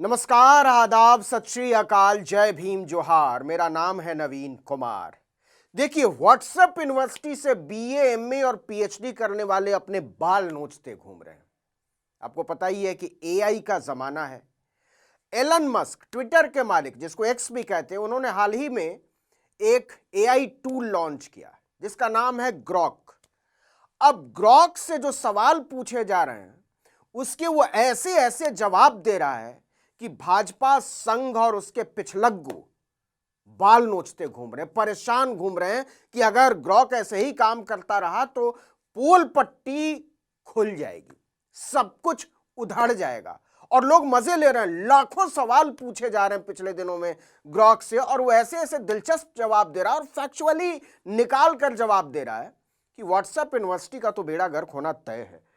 नमस्कार, आदाब, सत श्री अकाल, जय भीम, जोहार। मेरा नाम है नवीन कुमार। देखिए, व्हाट्सएप यूनिवर्सिटी से बीए, एमए और पीएचडी करने वाले अपने बाल नोचते घूम रहे हैं। आपको पता ही है कि एआई का जमाना है। एलन मस्क, ट्विटर के मालिक, जिसको एक्स भी कहते हैं, उन्होंने हाल ही में एक एआई टूल लॉन्च किया जिसका नाम है ग्रॉक। अब ग्रॉक से जो सवाल पूछे जा रहे हैं उसके वो ऐसे ऐसे जवाब दे रहा है कि भाजपा संघ और उसके पिछलग्गू बाल नोचते घूम रहे हैं, परेशान घूम रहे हैं कि अगर ग्रॉक ऐसे ही काम करता रहा तो पोल पट्टी खुल जाएगी, सब कुछ उधड़ जाएगा। और लोग मजे ले रहे हैं। लाखों सवाल पूछे जा रहे हैं पिछले दिनों में ग्रॉक से, और वो ऐसे ऐसे दिलचस्प जवाब दे रहा है और फैक्चुअली निकाल कर जवाब दे रहा है कि व्हाट्सएप यूनिवर्सिटी का तो बेड़ा गर्क होना तय है।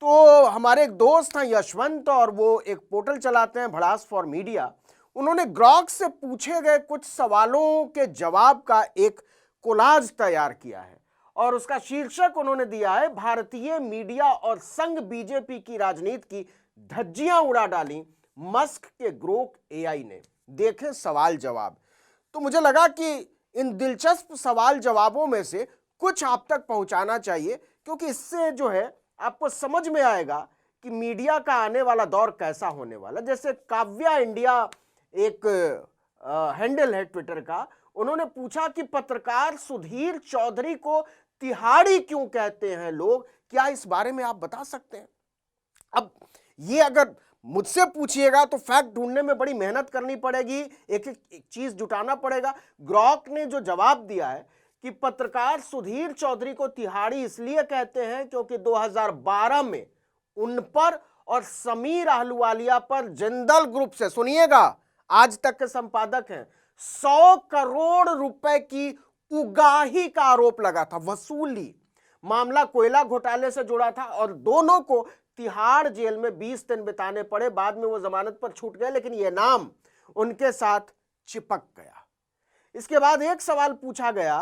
तो हमारे एक दोस्त हैं यशवंत, और वो एक पोर्टल चलाते हैं भड़ास फॉर मीडिया। उन्होंने ग्रॉक से पूछे गए कुछ सवालों के जवाब का एक कोलाज तैयार किया है और उसका शीर्षक उन्होंने दिया है, भारतीय मीडिया और संघ बीजेपी की राजनीति की धज्जियां उड़ा डाली मस्क के ग्रोक एआई ने। देखें सवाल जवाब। तो मुझे लगा कि इन दिलचस्प सवाल जवाबों में से कुछ आप तक पहुंचाना चाहिए, क्योंकि इससे जो है आपको समझ में आएगा कि मीडिया का आने वाला दौर कैसा होने वाला। जैसे काव्या इंडिया एक हैंडल है ट्विटर का, उन्होंने पूछा कि पत्रकार सुधीर चौधरी को तिहाड़ी क्यों कहते हैं लोग, क्या इस बारे में आप बता सकते हैं? अब ये अगर मुझसे पूछिएगा तो फैक्ट ढूंढने में बड़ी मेहनत करनी पड़ेगी, एक एक चीज जुटाना पड़ेगा। ग्रॉक ने जो जवाब दिया है कि पत्रकार सुधीर चौधरी को तिहाड़ी इसलिए कहते हैं क्योंकि 2012 में उन पर और समीर अहलुवालिया पर जिंदल ग्रुप से, सुनिएगा, आज तक के संपादक हैं, 100 करोड़ रुपए की उगाही का आरोप लगा था, वसूली। मामला कोयला घोटाले से जुड़ा था और दोनों को तिहाड़ जेल में 20 दिन बिताने पड़े। बाद में वो जमानत पर छूट गए, लेकिन यह नाम उनके साथ चिपक गया। इसके बाद एक सवाल पूछा गया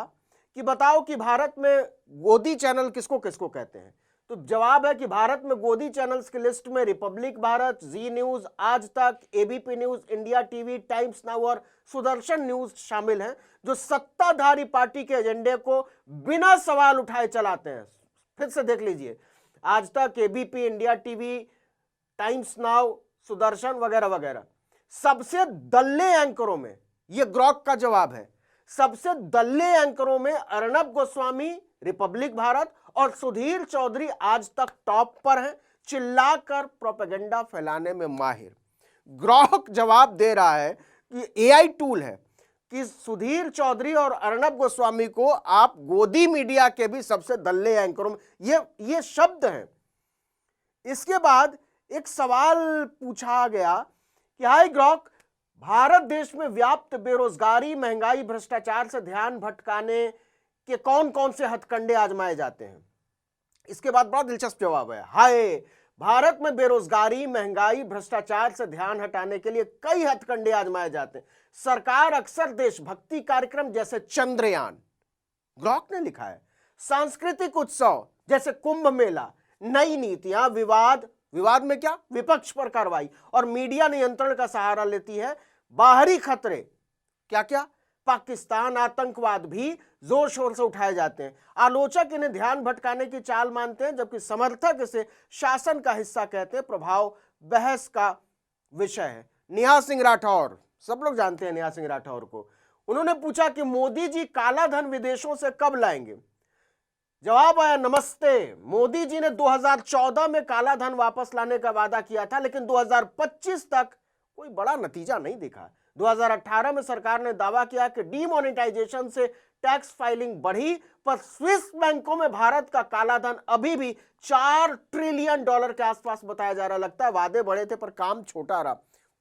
कि बताओ कि भारत में गोदी चैनल किसको किसको कहते हैं। तो जवाब है कि भारत में गोदी चैनल्स की लिस्ट में रिपब्लिक भारत, जी न्यूज, आज तक, ABP news, India TV, times now और सुदर्शन न्यूज शामिल हैं, जो सत्ताधारी पार्टी के एजेंडे को बिना सवाल उठाए चलाते हैं। फिर से देख लीजिए, आज तक, ABP, India TV, times now, Sudarshan वगैरह वगैरह। सबसे दल्ले एंकरों में, यह ग्रॉक का जवाब है, सबसे दल्ले एंकरों में अर्नब गोस्वामी रिपब्लिक भारत और सुधीर चौधरी आज तक टॉप पर हैं, चिल्लाकर प्रोपेगेंडा फैलाने में माहिर। ग्रॉक जवाब दे रहा है कि एआई टूल है कि सुधीर चौधरी और अर्नब गोस्वामी को आप गोदी मीडिया के भी सबसे दल्ले एंकरों में, ये शब्द हैं। इसके बाद एक सवाल पूछा गया कि हाय ग्रॉक, भारत देश में व्याप्त बेरोजगारी, महंगाई, भ्रष्टाचार से ध्यान भटकाने के कौन कौन से हथकंडे आजमाए जाते हैं? इसके बाद बड़ा दिलचस्प जवाब है, हाय, भारत में बेरोजगारी, महंगाई, भ्रष्टाचार से ध्यान हटाने के लिए कई हथकंडे आजमाए जाते हैं। सरकार अक्सर देशभक्ति कार्यक्रम जैसे चंद्रयान, ग्रॉक ने लिखा है, सांस्कृतिक उत्सव जैसे कुंभ मेला, नई नीतियां, विवाद में क्या, विपक्ष पर कार्रवाई और मीडिया नियंत्रण का सहारा लेती है। बाहरी खतरे क्या क्या, पाकिस्तान, आतंकवाद भी जोर शोर से उठाए जाते हैं। आलोचक इन्हें ध्यान भटकाने की चाल मानते हैं, जबकि समर्थक इसे शासन का हिस्सा कहते हैं। प्रभाव बहस का विषय है। नेहा सिंह राठौर, सब लोग जानते हैं नेहा सिंह राठौर को। उन्होंने पूछा कि मोदी जी काला धन विदेशों से कब लाएंगे? जवाब आया, नमस्ते, मोदी जी ने 2014 में काला धन वापस लाने का वादा किया था, लेकिन 2025 तक कोई बड़ा नतीजा नहीं दिखा। 2018 में सरकार ने दावा किया कि डीमोनेटाइजेशन से टैक्स फाइलिंग बढ़ी, पर स्विस बैंकों में भारत का काला धन अभी भी $4 ट्रिलियन के आसपास बताया जा रहा। लगता है वादे बड़े थे पर काम छोटा रहा।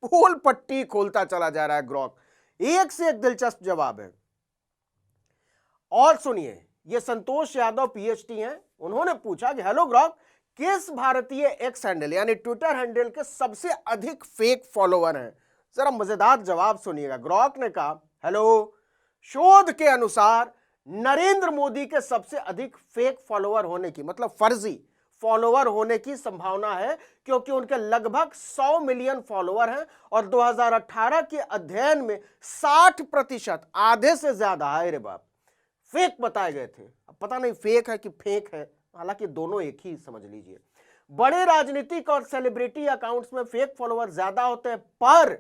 पोल पट्टी खोलता चला जा रहा है ग्रॉक। एक से एक दिलचस्प जवाब है। और सुनिए, ये संतोष यादव पीएचडी हैं, उन्होंने पूछा कि हेलो ग्रॉक, किस भारतीय एक्स हैंडल यानी ट्विटर हैंडल के सबसे अधिक फेक फॉलोवर हैं? जरा मजेदार जवाब सुनिएगा। ग्रॉक ने कहा, हेलो, शोध के अनुसार नरेंद्र मोदी के सबसे अधिक फेक फॉलोवर होने की, मतलब फॉलोवर होने की संभावना है, क्योंकि उनके लगभग 100 मिलियन फॉलोवर हैं और 2018 के अध्ययन में 60%, आधे से ज्यादा, हाय रे बाप, फेक बताए गए थे। अब पता नहीं फेक है कि फेक है, हालांकि दोनों एक ही समझ लीजिए। बड़े राजनीतिक और सेलिब्रिटी अकाउंट्स में फेक फॉलोवर ज्यादा होते हैं, पर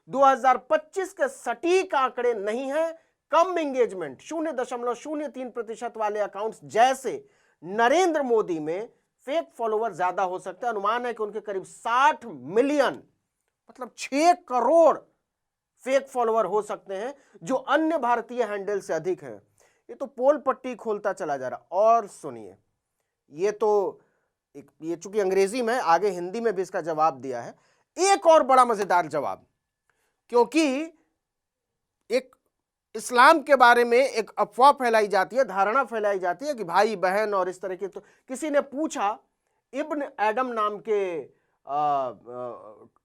2025 के सटीक आंकड़े नहीं है। कम एंगेजमेंट 0.03% वाले अकाउंट्स जैसे नरेंद्र मोदी में फेक फॉलोवर ज्यादा हो सकते हैं। अनुमान है कि उनके करीब 60 मिलियन, मतलब 6 करोड़ फेक फॉलोवर हो सकते हैं, जो अन्य भारतीय हैंडल से अधिक है। ये तो पोल पट्टी खोलता चला जा रहा। और सुनिए, ये तो ये चूंकि अंग्रेजी में, आगे हिंदी में भी इसका जवाब दिया है। एक और बड़ा मजेदार जवाब, क्योंकि एक इस्लाम के बारे में एक अफवाह फैलाई जाती है, धारणा फैलाई जाती है कि भाई बहन और इस तरह के, तो किसी ने पूछा इब्न एडम नाम के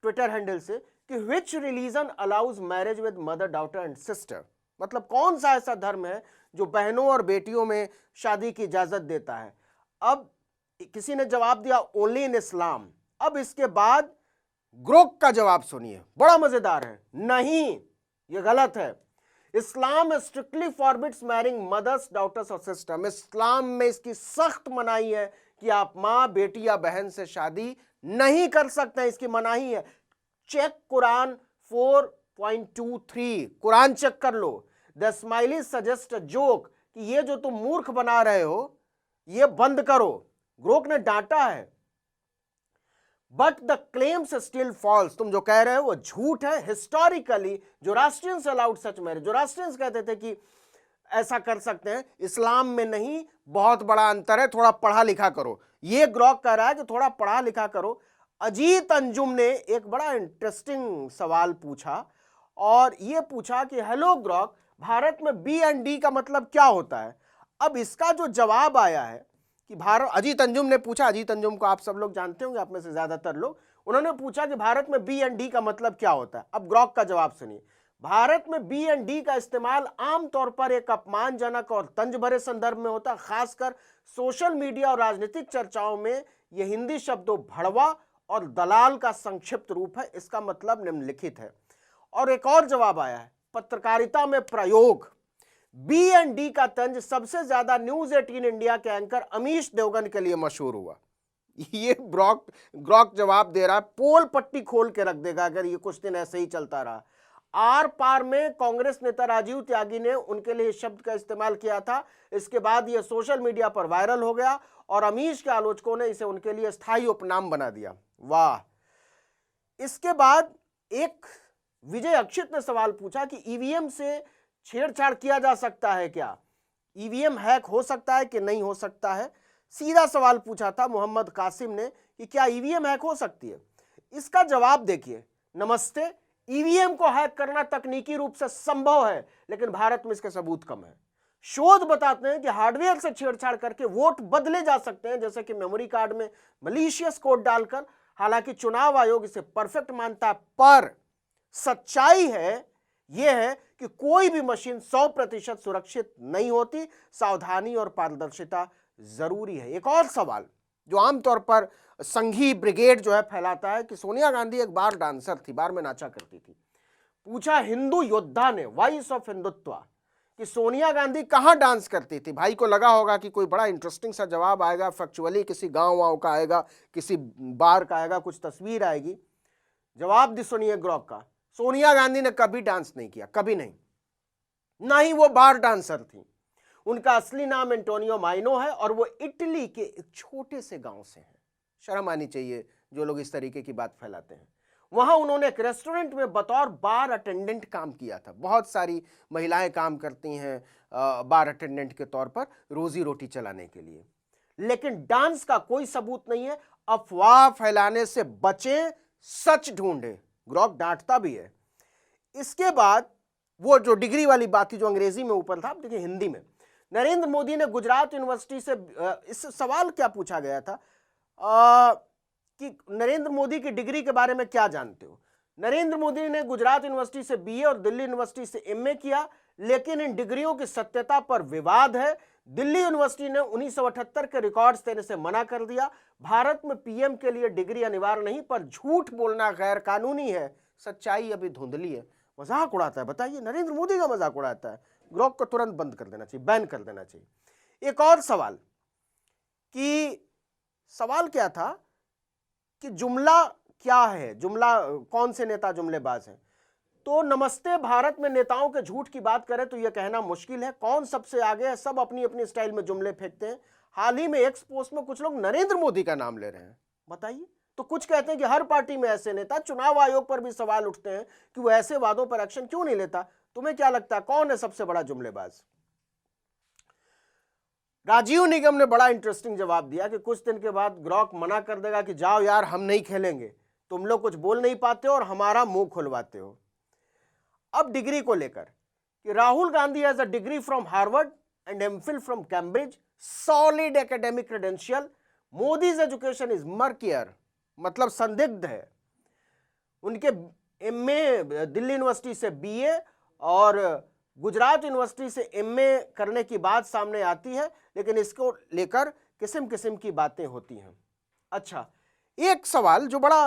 ट्विटर हैंडल से कि विच religion allows marriage with mother, daughter and sister, मतलब कौन सा ऐसा धर्म है जो बहनों और बेटियों में शादी की इजाजत देता है। अब किसी ने जवाब दिया ओनली इन इस्लाम। अब इसके बाद ग्रोक का जवाब सुनिए, बड़ा मजेदार है। नहीं, यह गलत है। इस्लाम strictly forbids marrying mothers, daughters और सिस्टर। इस्लाम में इसकी सख्त मनाही है कि आप मां, बेटी या बहन से शादी नहीं कर सकते, इसकी मनाही है। चेक कुरान 4.23, कुरान चेक कर लो। The smiley suggest a joke, कि ये जो तुम मूर्ख बना रहे हो ये बंद करो, ग्रोक ने डांटा है। But the claims still false, तुम जो कह रहे हो वो झूठ है। Historically Zoroastrians allowed such marriage, Zoroastrians कहते थे कि ऐसा कर सकते हैं, इस्लाम में नहीं, बहुत बड़ा अंतर है, थोड़ा पढ़ा लिखा करो। ये ग्रोक कह रहा है कि थोड़ा पढ़ा लिखा करो। अजीत अंजुम ने एक बड़ा इंटरेस्टिंग सवाल पूछा, और ये पूछा कि हेलो ग्रोक, भारत में बी एंड डी का मतलब क्या होता है। अब इसका जो जवाब आया है कि भारत, अजीत अंजुम ने पूछा, अजीत अंजुम को आप सब लोग जानते होंगे, आप में से ज्यादातर लोग, उन्होंने पूछा कि भारत में बी एंड डी का मतलब क्या होता है। अब ग्रोक का जवाब सुनिए। भारत में बी एंड डी का इस्तेमाल आमतौर पर एक अपमानजनक और तंज भरे संदर्भ में होता है, खासकर सोशल मीडिया और राजनीतिक चर्चाओं में। यह हिंदी शब्दों भड़वा और दलाल का संक्षिप्त रूप है। इसका मतलब निम्नलिखित है। और एक और जवाब आया है, पत्रकारिता में प्रयोग। बी एंड डी का तंज सबसे ज्यादा न्यूज 18 इंडिया के एंकर अमीश देवगन के लिए मशहूर हुआ। ये ग्रोक जवाब दे रहा है, पोल पट्टी खोल के रख देगा अगर ये कुछ दिन ऐसे ही चलता रहा। आर पार में कांग्रेस नेता राजीव त्यागी ने उनके लिए शब्द का इस्तेमाल किया था। इसके बाद यह सोशल मीडिया पर वायरल हो गया और अमीश के आलोचकों ने इसे उनके लिए स्थायी उपनाम बना दिया। वाह। इसके बाद एक विजय अक्षित ने सवाल पूछा कि ईवीएम से छेड़छाड़ किया जा सकता है क्या, ईवीएम हैक हो सकता है कि नहीं हो सकता है। सीधा सवाल पूछा था मोहम्मद कासिम ने कि क्या ईवीएम हैक हो सकती है। इसका जवाब देखिए। नमस्ते, ईवीएम को हैक करना तकनीकी रूप से संभव है, लेकिन भारत में इसके सबूत कम है। शोध बताते हैं कि हार्डवेयर से छेड़छाड़ करके वोट बदले जा सकते हैं, जैसे कि मेमोरी कार्ड में मलीशियस कोड डालकर। हालांकि चुनाव आयोग इसे परफेक्ट मानता है, पर सच्चाई है यह है कि कोई भी मशीन 100% सुरक्षित नहीं होती। सावधानी और पारदर्शिता जरूरी है। एक और सवाल जो आमतौर पर संघी ब्रिगेड जो है फैलाता है कि सोनिया गांधी एक बार डांसर थी, बार में नाचा करती थी। पूछा हिंदू योद्धा ने, वॉइस ऑफ हिंदुत्व, कि सोनिया गांधी कहां डांस करती थी। भाई को लगा होगा कि कोई बड़ा इंटरेस्टिंग सा जवाब आएगा, फैक्चुअली किसी गांव वाँव का आएगा, किसी बार का आएगा, कुछ तस्वीर आएगी। जवाब दी सुनिए ग्रोक का। सोनिया गांधी ने कभी डांस नहीं किया, कभी नहीं, ना ही वो बार डांसर थी। उनका असली नाम एंटोनियो माइनो है और वो इटली के एक छोटे से गांव से हैं। शर्म आनी चाहिए जो लोग इस तरीके की बात फैलाते हैं। वहां उन्होंने एक रेस्टोरेंट में बतौर बार अटेंडेंट काम किया था। बहुत सारी महिलाएं काम करती हैं बार अटेंडेंट के तौर पर रोजी रोटी चलाने के लिए, लेकिन डांस का कोई सबूत नहीं है। अफवाह फैलाने से बचें, सच ढूंढें। ग्रोक डांटता भी है। इसके बाद वो जो डिग्री वाली बात थी जो अंग्रेजी में ऊपर था, देखिए हिंदी में। नरेंद्र मोदी ने गुजरात यूनिवर्सिटी से इस सवाल क्या पूछा गया था कि नरेंद्र मोदी की डिग्री के बारे में क्या जानते हो। नरेंद्र मोदी ने गुजरात यूनिवर्सिटी से बीए और दिल्ली यूनिवर्सिटी से एमए किया, लेकिन इन डिग्रियों की सत्यता पर विवाद है। दिल्ली यूनिवर्सिटी ने 1978 के रिकॉर्ड्स देने से मना कर दिया। भारत में पीएम के लिए डिग्री अनिवार्य नहीं, पर झूठ बोलना गैर कानूनी है। सच्चाई अभी धुंधली है। मजाक उड़ाता है, बताइए, नरेंद्र मोदी का मजाक उड़ाता है। ग्रोक को तुरंत बंद कर देना चाहिए, बैन कर देना चाहिए। एक और सवाल कि सवाल क्या था कि जुमला क्या है, जुमला कौन से नेता जुमलेबाज हैं? तो नमस्ते भारत में नेताओं के झूठ की बात करें तो यह कहना मुश्किल है कौन सबसे आगे है। सब अपनी अपनी स्टाइल में जुमले फेंकते हैं। हाल ही में एक्स पोस्ट में कुछ लोग नरेंद्र मोदी का नाम ले रहे हैं, बताइए। तो कुछ कहते हैं कि हर पार्टी में ऐसे नेता, चुनाव आयोग पर भी सवाल उठते हैं कि वो ऐसे वादों पर एक्शन क्यों नहीं लेता। तुम्हें क्या लगता है कौन है सबसे बड़ा जुमलेबाज? राजीव निगम ने बड़ा इंटरेस्टिंग जवाब दिया कि कुछ दिन के बाद ग्रॉक मना कर देगा कि जाओ यार हम नहीं खेलेंगे, तुम लोग कुछ बोल नहीं पाते हो और हमारा मुंह खुलवाते हो। अब डिग्री को लेकर कि Rahul Gandhi has a degree from Harvard and MPhil from Cambridge, solid academic credential. Modi's education is murkier, मतलब संदिग्ध है। उनके एमए दिल्ली यूनिवर्सिटी से बीए और गुजरात यूनिवर्सिटी से एमए करने की बात सामने आती है, लेकिन इसको लेकर किस्म किस्म की बातें होती हैं। अच्छा, एक सवाल जो बड़ा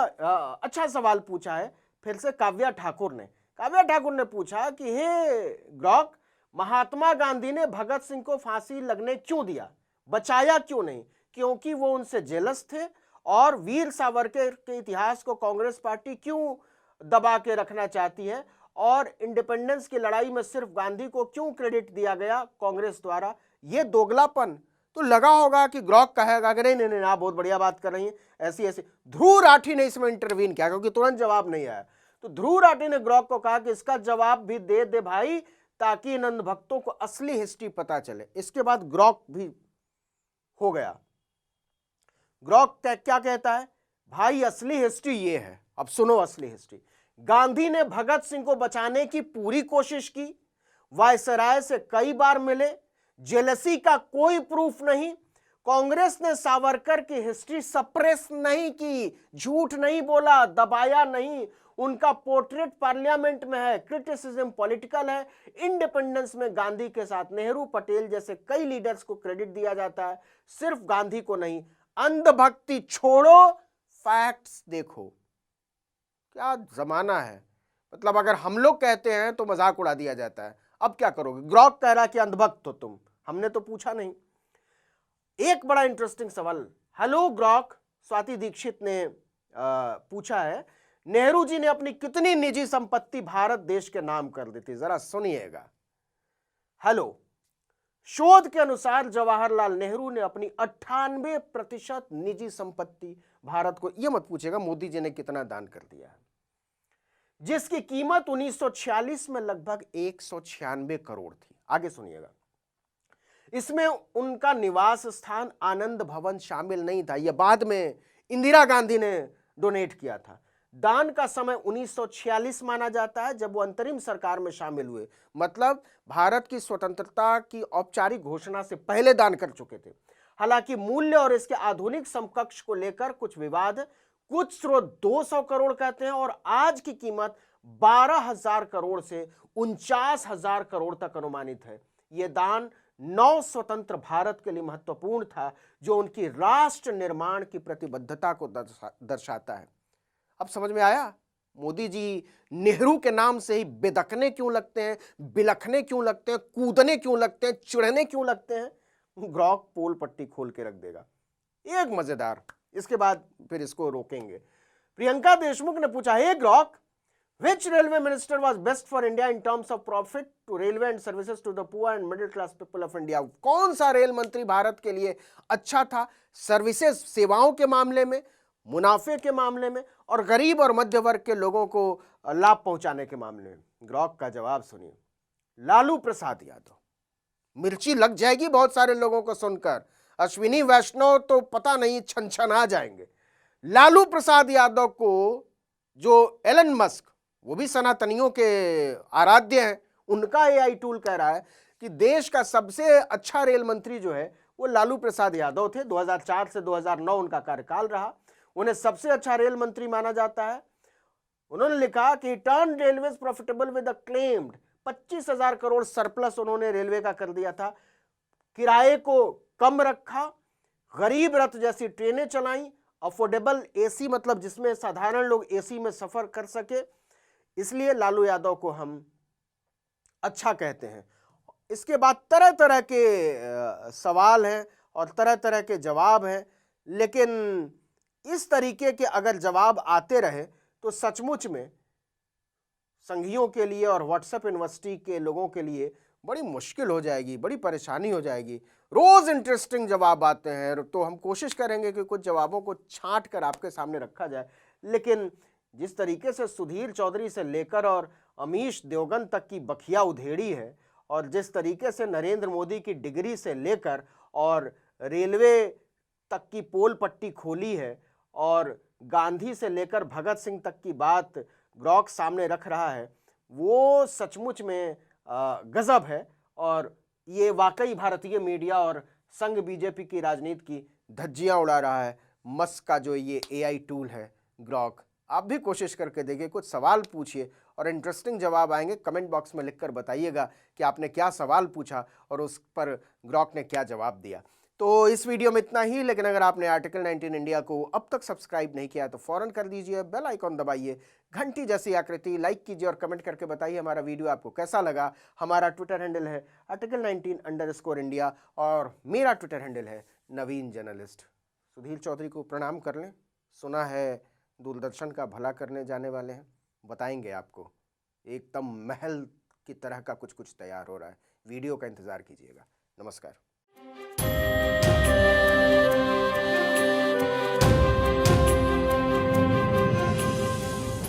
अच्छा सवाल पूछा है फिर से काव्या ठाकुर ने। काव्या ठाकुर ने पूछा कि हे ग्रॉक, महात्मा गांधी ने भगत सिंह को फांसी लगने क्यों दिया, बचाया क्यों नहीं? क्योंकि वो उनसे जेलस थे। और वीर सावरकर के इतिहास को कांग्रेस पार्टी क्यों दबा के रखना चाहती है? और इंडिपेंडेंस की लड़ाई में सिर्फ गांधी को क्यों क्रेडिट दिया गया कांग्रेस द्वारा? ये दोगलापन तो लगा होगा कि ग्रॉक कहेगा कि नहीं नहीं नहीं, आप बहुत बढ़िया बात कर रही हैं, ऐसी ऐसी। ध्रुव राठी ने इसमें इंटरवीन किया क्योंकि तुरंत जवाब नहीं आया। तो ध्रुव राठी ने ग्रॉक को कहा कि इसका जवाब भी दे दे भाई, ताकि इन अंध भक्तों को असली हिस्ट्री पता चले। इसके बाद ग्रॉक भी हो गया। ग्रॉक क्या कहता है? भाई असली हिस्ट्री ये है, अब सुनो असली हिस्ट्री। गांधी ने भगत सिंह को बचाने की पूरी कोशिश की, वायसराय से कई बार मिले, जेलसी का कोई प्रूफ नहीं। कांग्रेस ने सावरकर की हिस्ट्री सप्रेस नहीं की, झूठ नहीं बोला, दबाया नहीं। उनका पोर्ट्रेट पार्लियामेंट में है, क्रिटिसिज्म पॉलिटिकल है। इंडिपेंडेंस में गांधी के साथ नेहरू, पटेल जैसे कई लीडर्स को क्रेडिट दिया जाता है, सिर्फ गांधी को नहीं। अंधभक्ति छोड़ो, फैक्ट्स देखो। क्या जमाना है, मतलब अगर हम लोग कहते हैं तो मजाक उड़ा दिया जाता है। अब क्या करोगे? ग्रॉक कह रहा कि अंधभक्त हो तुम, हमने तो पूछा नहीं। एक बड़ा इंटरेस्टिंग सवाल, हेलो ग्रॉक, स्वाति दीक्षित ने पूछा है, नेहरू जी ने अपनी कितनी निजी संपत्ति भारत देश के नाम कर दी थी? जरा सुनिएगा। हेलो, शोध के अनुसार जवाहरलाल नेहरू ने अपनी 98% निजी संपत्ति भारत को, यह मत पूछेगा मोदी जी ने कितना दान कर दिया है, जिसकी कीमत 1946 में लगभग 196 करोड़ थी। आगे सुनिएगा। इसमें उनका निवास स्थान आनंद भवन शामिल नहीं था, यह बाद में इंदिरा गांधी ने डोनेट किया था। दान का समय 1946 माना जाता है, जब वो अंतरिम सरकार में शामिल हुए, मतलब भारत की स्वतंत्रता की औपचारिक घोषणा से पहले दान कर चुके थे। हालांकि मूल्य और इसके आधुनिक समकक्ष को लेकर कुछ विवाद है। कुछ स्रोत 200 करोड़ कहते हैं और आज की कीमत 12,000 करोड़ से 49,000 करोड़ तक अनुमानित है। यह दान नव स्वतंत्र भारत के लिए महत्वपूर्ण था, जो उनकी राष्ट्र निर्माण की प्रतिबद्धता को दर्शाता है। अब समझ में आया मोदी जी नेहरू के नाम से ही बेदकने क्यों लगते हैं, बिलखने क्यों लगते हैं, कूदने क्यों लगते हैं, चिढ़ने क्यों लगते हैं? ग्रॉक पोल पट्टी खोल के रख देगा। एक मजेदार, इसके बाद फिर इसको रोकेंगे। प्रियंका देशमुख ने पूछा, हे Grok, which railway minister was best for India in terms of profit to railway and services to the poor and middle class people of India? कौन सा रेल मंत्री भारत के लिए अच्छा था, सर्विसेज सेवाओं के मामले में, मुनाफे के मामले में, और गरीब और मध्य वर्ग के लोगों को लाभ पहुंचाने के मामले में? ग्रॉक का जवाब सुनिए, लालू प्रसाद यादव। मिर्ची लग जाएगी बहुत सारे लोगों को सुनकर, अश्विनी वैष्णव तो पता नहीं छनछना जाएंगे। लालू प्रसाद यादव को, जो एलन मस्क, वो भी सनातनियों के आराध्य हैं, उनका एआई टूल कह रहा है कि देश का सबसे अच्छा रेल मंत्री जो है वो लालू प्रसाद यादव थे। 2004 से 2009 उनका कार्यकाल रहा, उन्हें सबसे अच्छा रेल मंत्री माना जाता है। उन्होंने लिखा कि turn railways profitable with the claimed 25,000 crore surplus उन्होंने रेलवे का कर दिया था। किराए को कम रखा, गरीब रथ जैसी ट्रेनें चलाई, अफोर्डेबल एसी मतलब जिसमें साधारण लोग एसी में सफर कर सके, इसलिए लालू यादव को हम अच्छा कहते हैं। इसके बाद तरह तरह के सवाल हैं और तरह तरह के जवाब हैं, लेकिन इस तरीके के अगर जवाब आते रहे तो सचमुच में संघियों के लिए और व्हाट्सएप यूनिवर्सिटी के लोगों के लिए बड़ी मुश्किल हो जाएगी, बड़ी परेशानी हो जाएगी। रोज इंटरेस्टिंग जवाब आते हैं, तो हम कोशिश करेंगे कि कुछ जवाबों को छांट कर आपके सामने रखा जाए, लेकिन जिस तरीके से सुधीर चौधरी से लेकर और अमीश देवगन तक की बखिया उधेड़ी है, और जिस तरीके से नरेंद्र मोदी की डिग्री से लेकर और रेलवे तक की पोल पट्टी खोली है, और गांधी से लेकर भगत सिंह तक की बात ग्रॉक सामने रख रहा है, वो सचमुच में गजब है। और ये वाकई भारतीय मीडिया और संघ बीजेपी की राजनीति की धज्जियां उड़ा रहा है। मस्क का जो ये एआई टूल है ग्रॉक, आप भी कोशिश करके देखिए, कुछ सवाल पूछिए और इंटरेस्टिंग जवाब आएंगे। कमेंट बॉक्स में लिखकर बताइएगा कि आपने क्या सवाल पूछा और उस पर ग्रॉक ने क्या जवाब दिया। तो इस वीडियो में इतना ही, लेकिन अगर आपने आर्टिकल 19 इंडिया को अब तक सब्सक्राइब नहीं किया तो फौरन कर दीजिए, बेल आइकॉन दबाइए, घंटी जैसी आकृति लाइक कीजिए और कमेंट करके बताइए हमारा वीडियो आपको कैसा लगा। हमारा ट्विटर हैंडल है article19_India और मेरा ट्विटर हैंडल है नवीन जर्नलिस्ट। सुधीर चौधरी को प्रणाम कर लें, सुना है दूरदर्शन का भला करने जाने वाले हैं, बताएंगे आपको। एकदम महल की तरह का कुछ कुछ तैयार हो रहा है, वीडियो का इंतजार कीजिएगा। नमस्कार।